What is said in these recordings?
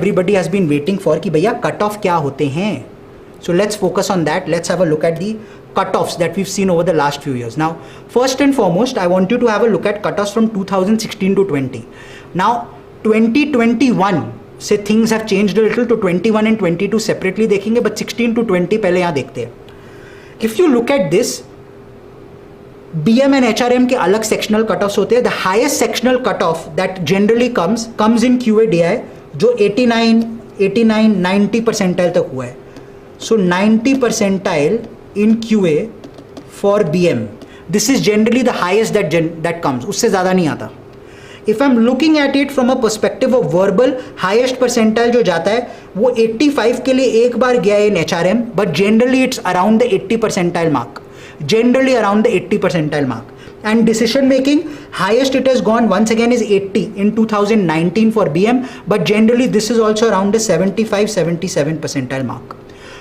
everybody has been waiting for कि भैया cut off क्या होते हैं. So let's focus on that. Let's have a look at the cutoffs that we've seen over the last few years. Now, first and foremost, I want you to have a look at cutoffs from 2016 to 20. Now, 2021 से things have changed a little, to 21 and 22 separately देखेंगे, but 16 to 20 पहले यहाँ देखते हैं. If you look at this, BM and HRM के अलग sectional cutoffs होते हैं. The highest sectional cutoff that generally comes in QA/DI जो 89, 90 percentile तक हुआ है. So 90 percentile in QA for BM. This is generally the highest that comes. उससे ज़्यादा नहीं आता. If I'm looking at it from a perspective of verbal, highest percentile जो जाता है वो 85 के लिए एक बार गया है in HRM, but generally it's around the 80 percentile mark. Generally around the 80 percentile mark. And decision making, highest it has gone once again is 80 in 2019 for BM, but generally this is also around the 75-77 percentile mark.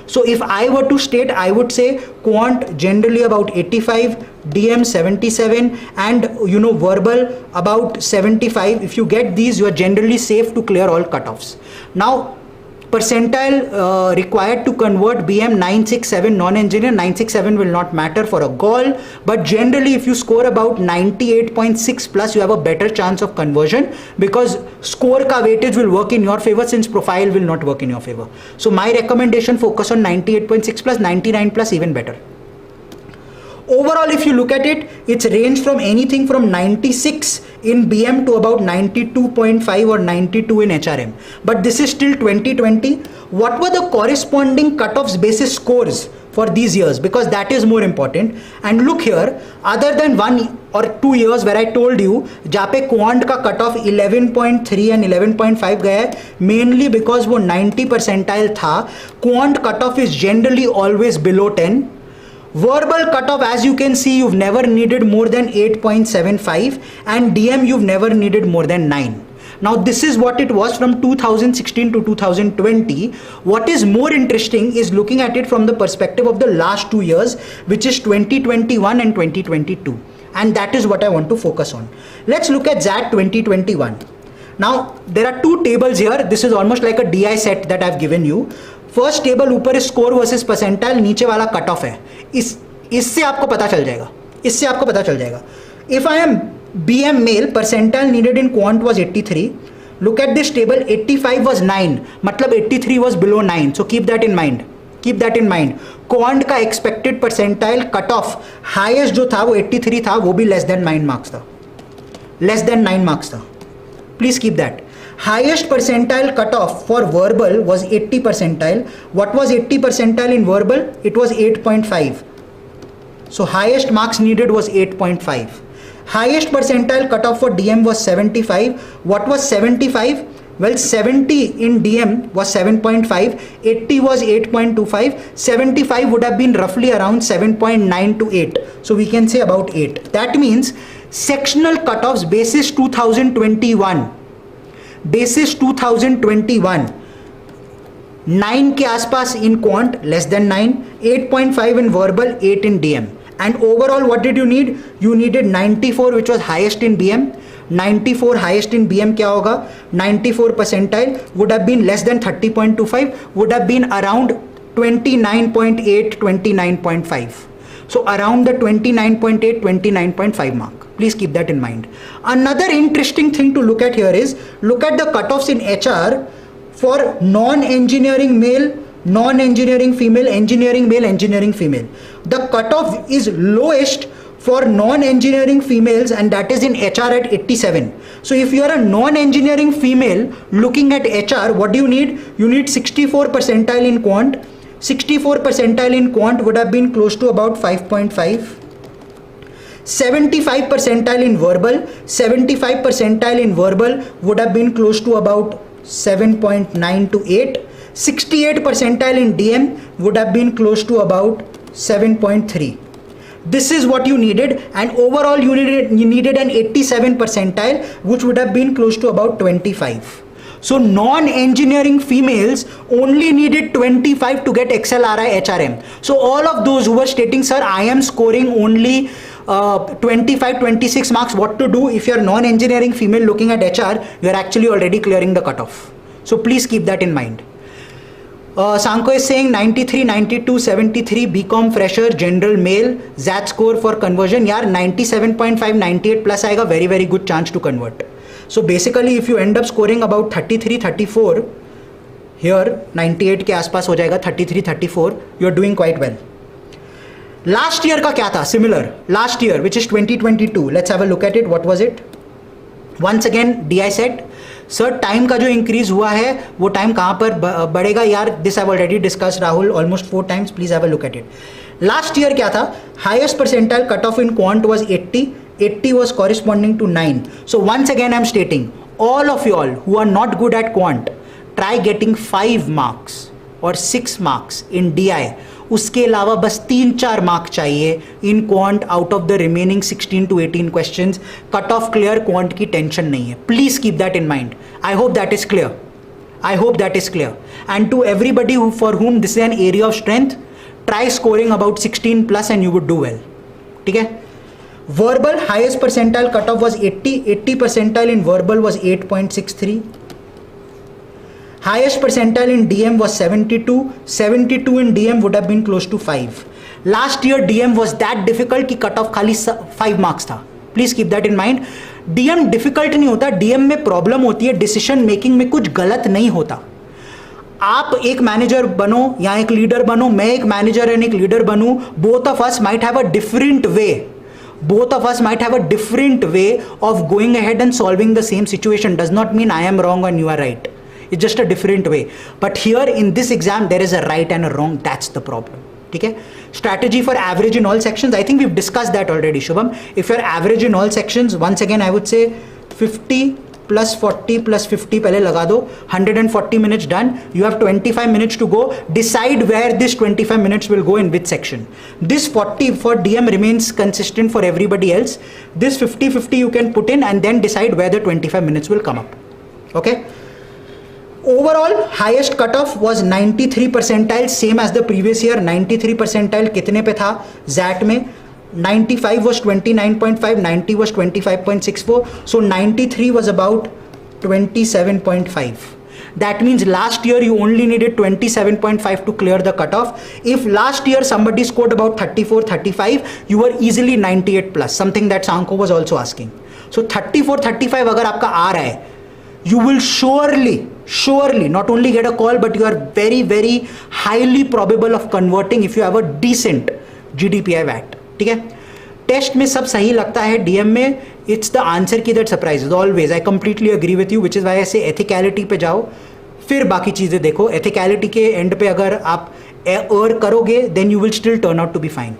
So if I were to state, I would say quant generally about 85, DM 77, and verbal about 75. If you get these, you are generally safe to clear all cutoffs. Now, percentile required to convert BM 967 non-engineer. 967 will not matter for a goal, but generally if you score about 98.6 plus, you have a better chance of conversion because score ka weightage will work in your favor since profile will not work in your favor. So my recommendation, focus on 98.6 plus, 99 plus, even better. Overall, if you look at it, it's ranged from anything from 96 in BM to about 92.5 or 92 in HRM. But this is still 2020. What were the corresponding cutoffs basis scores for these years? Because that is more important. And look here, other than 1 or 2 years where I told you, जहाँ पे quant का cutoff 11.3 and 11.5 गया है, mainly because वो 90 percentile था. Quant cutoff is generally always below 10. Verbal cutoff, as you can see, you've never needed more than 8.75, and DM you've never needed more than 9. Now this is what it was from 2016 to 2020. What is more interesting is looking at it from the perspective of the last 2 years, which is 2021 and 2022, and that is what I want to focus on. Let's look at that 2021. Now there are two tables here. This is almost like a DI set that I've given you. First table ऊपर score versus percentile, नीचे वाला cut off है. इससे आपको पता चल जाएगा. If I am BM male, percentile needed in quant was 83. Look at this table, 85 was 9, मतलब 83 was below 9. So keep that in mind. Quant का expected percentile cut off highest जो था वो 83 था, वो भी लेस देन 9 मार्क्स था. Please keep that. Highest percentile cutoff for verbal was 80 percentile. What was 80 percentile in verbal? It was 8.5. So highest marks needed was 8.5. Highest percentile cutoff for DM was 75. What was 75? Well, 70 in DM was 7.5, 80 was 8.25, 75 would have been roughly around 7.9 to 8. So we can say about 8. That means sectional cutoffs basis 2021. 9 के आसपास in quant, less than 9, 8.5 in verbal, 8 in DM. And overall, what did you need? You needed 94, which was highest in BM. 94 highest in BM क्या होगा? 94 percentile would have been less than 30.25, would have been around 29.8, 29.5. So around the 29.8, 29.5 mark. Please keep that in mind. Another interesting thing to look at here is, look at the cutoffs in HR for non-engineering male, non-engineering female, engineering male, engineering female. The cutoff is lowest for non-engineering females, and that is in HR at 87. So if you are a non-engineering female looking at HR, what do you need? You need 64 percentile in quant. 64 percentile in quant would have been close to about 5.5. 75 percentile in verbal, 75 percentile in verbal would have been close to about 7.9 to 8. 68 percentile in DM would have been close to about 7.3. This is what you needed, and overall you needed an 87 percentile, which would have been close to about 25. So non-engineering females only needed 25 to get XLRI HRM. So all of those who were stating, sir, I am scoring only 25, 26 marks, what to do? If you are non-engineering female looking at HR, you are actually already clearing the cutoff. So please keep that in mind. Sanko is saying 93, 92, 73, BCom fresher, general male, ZAT score for conversion. यार 97.5, 98 plus आएगा, very very good chance to convert. So basically if you end up scoring about 33, 34, here 98 के आसपास हो जाएगा, 33, 34, you are doing quite well. Last year का क्या था? Similar. Last year, which is 2022. Let's have a look at it. What was it? Once again, DI set. Sir time का जो increase हुआ है वो टाइम कहाँ पर बढ़ेगा यार? This I already discuss Rahul almost 4 times. Please have a look at it. Last year क्या था? Highest percentile cut of in quant was 80. 80 was corresponding to 9. So once again I'm stating, all of you all who are not good at quant, try getting 5 marks or 6 marks in DI. उसके अलावा बस 3-4 mark चाहिए in quant out of the remaining 16 to 18 questions. Cut off clear, quant की tension नहीं है. Please keep that in mind. I hope that is clear. I hope that is clear. And to everybody for whom this is an area of strength, try scoring about 16 plus and you would do well. ठीक है. Verbal highest percentile cutoff was 80. 80 percentile in verbal was 8.63. Highest percentile in DM was 72. 72 in DM would have been close to 5. Last year DM was that difficult कि cutoff खाली 5 marks था. Please keep that in mind. DM difficult नहीं होता. DM में problem होती है decision making में कुछ गलत नहीं होता. आप एक मैनेजर बनो या एक लीडर बनो, मैं एक मैनेजर एंड एक leader बनूं, both of us might have a different way. Both of us might have a different way of going ahead and solving the same situation. Does not mean I am wrong and you are right. It's just a different way. But here in this exam there is a right and a wrong. That's the problem. ठीक है. Strategy for average in all sections. I think we've discussed that already, Shubham. If you're average in all sections, once again I would say 50 plus 40 plus 50 पहले लगा दो. 140 minutes done. You have 25 minutes to go. Decide where this 25 minutes will go in which section. This 40 for DM remains consistent for everybody else. This 50-50 you can put in and then decide where the 25 minutes will come up. Okay. Overall highest cutoff was 93 percentile, same as the previous year. 93 percentile कितने पे था ZAT में? 95 was 29.5, 90 was 25.64, so 93 was about 27.5. That means last year you only needed 27.5 to clear the cutoff. If last year somebody scored about 34, 35, you were easily 98 plus, something that Sanko was also asking. So 34, 35 अगर आपका आ रहा है, you will surely not only get a call, but you are very very highly probable of converting if you have a decent GDPI VAT. ठीक है. Test में सब सही लगता है, DM में it's the answer key that surprises always. I completely agree with you, which is why I say ethicality पे जाओ, फिर बाकी चीज़ें देखो. ethicality के एंड पे अगर आप err करोगे then you will still turn out to be fine.